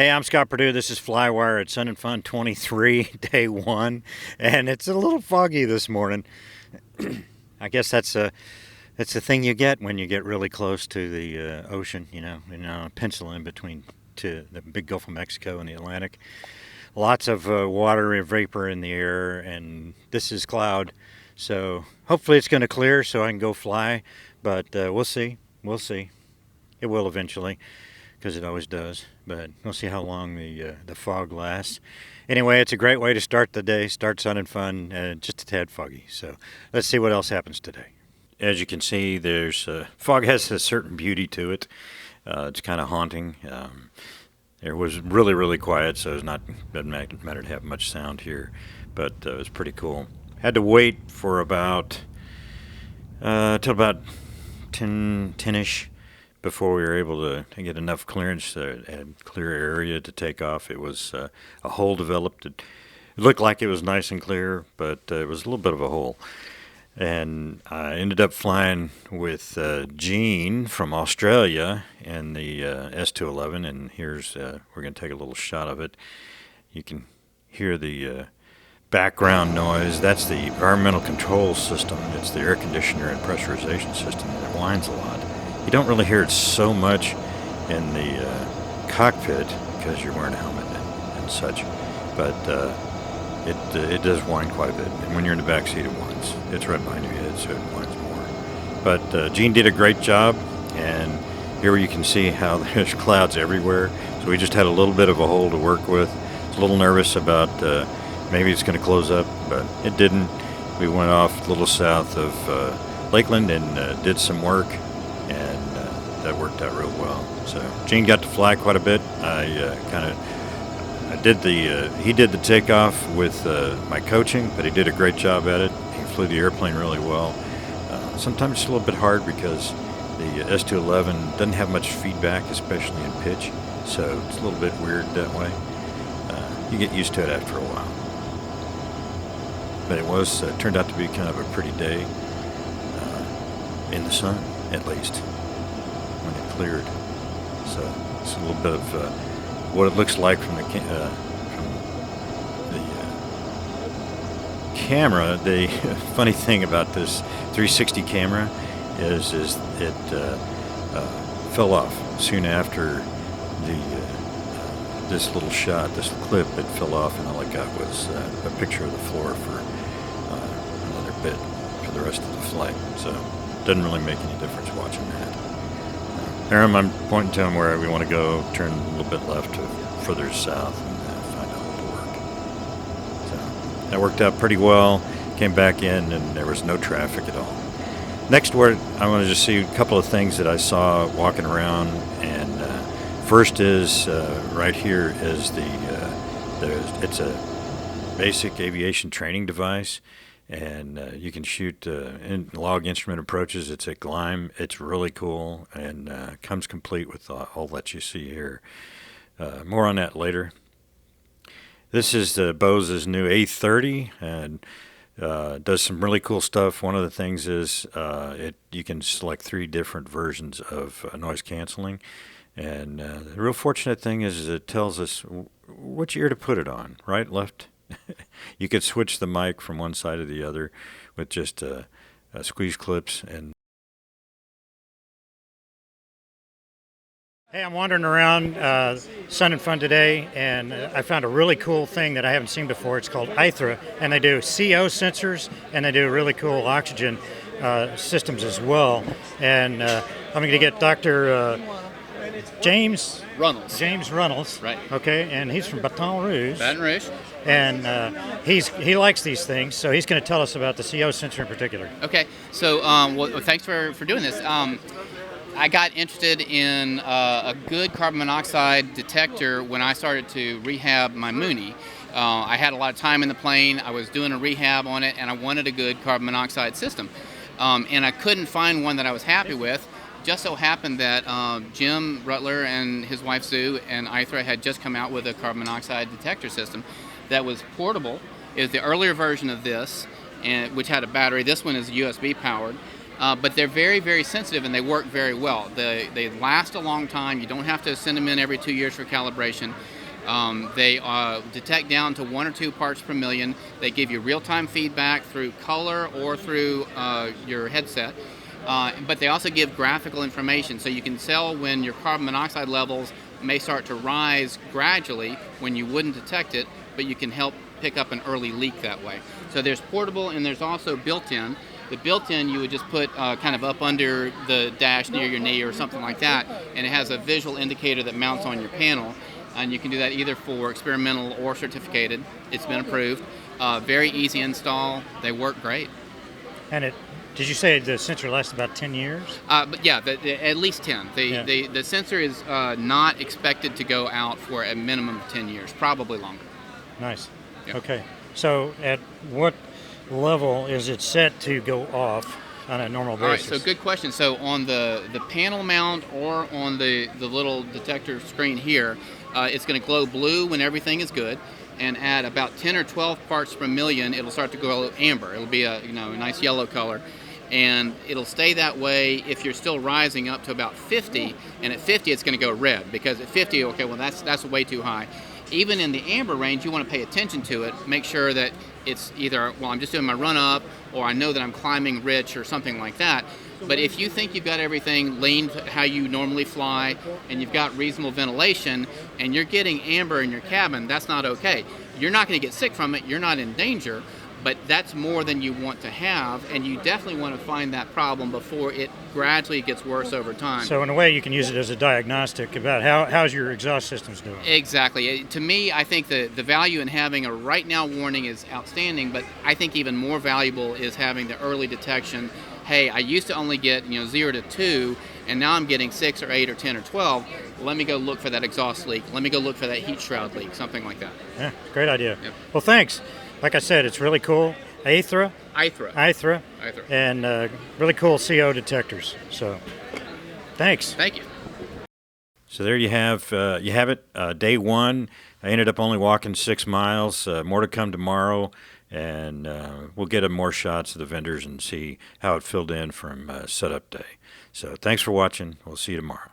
Hey, I'm Scott Perdue. This is FlyWire at SnF23 Day 1, and it's a little foggy this morning. I guess that's the thing you get when you get really close to the ocean, a peninsula in between to the big Gulf of Mexico and the Atlantic. Lots of water vapor in the air, and this is cloud. So hopefully it's going to clear so I can go fly, but we'll see. We'll see. It will eventually, because it always does, but we'll see how long the fog lasts. Anyway, it's a great way to start the day, start sun and fun, just a tad foggy. So let's see what else happens today. As you can see, there's fog has a certain beauty to it. It's kind of haunting. It was really, really quiet, so it doesn't matter to have much sound here, but it was pretty cool. Had to wait for about till about 10-ish before we were able to get enough clearance and clear area to take off. It was a hole developed. It looked like it was nice and clear, but it was a little bit of a hole. And I ended up flying with Gene from Australia in the S211, and here's we're going to take a little shot of it. You can hear the background noise. That's the environmental control system. It's the air conditioner and pressurization system. It whines a lot. You don't really hear it so much in the cockpit because you're wearing a helmet and such, but it does whine quite a bit. And when you're in the back seat, it whines. It's right behind your head, so it whines more. But Gene did a great job, and here you can see how there's clouds everywhere. So we just had a little bit of a hole to work with. I was a little nervous about maybe it's going to close up, but it didn't. We went off a little south of Lakeland and did some work, and that worked out real well. So Gene got to fly quite a bit. He did the takeoff with my coaching, but he did a great job at it. He flew the airplane really well. Sometimes it's a little bit hard because the S211 doesn't have much feedback, especially in pitch, so it's a little bit weird that way. You get used to it after a while. But it turned out to be kind of a pretty day in the sun, at least, when it cleared. So it's a little bit of what it looks like from the camera. The funny thing about this 360 camera is it fell off soon after this little shot, this clip. It fell off, and all I got was a picture of the floor for another bit for the rest of the flight. So it doesn't really make any difference watching that. There I'm pointing to him where we want to go, turn a little bit left to further south, and find out what to work. So that worked out pretty well. Came back in, and there was no traffic at all. Next, I want to just see a couple of things that I saw walking around, and first is right here is it's a basic aviation training device. And you can shoot log instrument approaches. It's a Gleim. It's really cool, and comes complete with all that you see here. More on that later. This is Bose's new A30, and does some really cool stuff. One of the things is you can select 3 different versions of noise canceling. And the real fortunate thing is it tells us which ear to put it on, right, left. You could switch the mic from one side to the other with just squeeze clips. And hey, I'm wandering around Sun and Fun today, and I found a really cool thing that I haven't seen before. It's called ITHRA, and they do CO sensors, and they do really cool oxygen systems as well. And I'm going to get Dr. James Runnels. Right. Okay, and he's from Baton Rouge. Baton Rouge. And he likes these things, so he's going to tell us about the CO sensor in particular. Okay, so well, thanks for doing this. I got interested in a good carbon monoxide detector when I started to rehab my Mooney. I had a lot of time in the plane. I was doing a rehab on it, and I wanted a good carbon monoxide system. And I couldn't find one that I was happy with. Just so happened that Jim Rutler and his wife Sue and ITHRA had just come out with a carbon monoxide detector system that was portable. It was the earlier version of this, which had a battery. This one is USB powered. But they're very, very sensitive, and they work very well. They last a long time. You don't have to send them in every 2 years for calibration. They detect down to 1 or 2 parts per million. They give you real-time feedback through color or through your headset. But they also give graphical information, so you can tell when your carbon monoxide levels may start to rise gradually when you wouldn't detect it, but you can help pick up an early leak that way. So there's portable, and there's also built-in. The built-in you would just put kind of up under the dash near your knee or something like that, and it has a visual indicator that mounts on your panel. And you can do that either for experimental or certificated. It's been approved. Very easy install. They work great. And did you say the sensor lasts about 10 years? But yeah, at least 10. The sensor is not expected to go out for a minimum of 10 years, probably longer. Nice. Yep. Okay. So at what level is it set to go off on a normal basis? All right, so good question. So on the panel mount or on the little detector screen here, it's going to glow blue when everything is good, and at about 10 or 12 parts per million, it'll start to glow amber. It'll be a nice yellow color, and it'll stay that way if you're still rising up to about 50, and at 50 it's going to go red, because at 50, okay, well that's way too high. Even in the amber range, you want to pay attention to it, make sure that it's either, well, I'm just doing my run-up, or I know that I'm climbing rich or something like that. But if you think you've got everything leaned how you normally fly, and you've got reasonable ventilation, and you're getting amber in your cabin, that's not okay. You're not going to get sick from it, you're not in danger, but that's more than you want to have, and you definitely want to find that problem before it gradually gets worse over time. So in a way, you can use it as a diagnostic about how's your exhaust systems doing. Exactly. To me, I think the value in having a right now warning is outstanding, but I think even more valuable is having the early detection. Hey, I used to only get 0 to 2, and now I'm getting 6 or 8 or 10 or 12. Let me go look for that exhaust leak. Let me go look for that heat shroud leak, something like that. Yeah, great idea. Yep. Well, thanks. Like I said, it's really cool. Aethra, and really cool CO detectors. So, thanks. Thank you. So there you have it. Day one. I ended up only walking 6 miles. More to come tomorrow, and we'll get more shots of the vendors and see how it filled in from setup day. So thanks for watching. We'll see you tomorrow.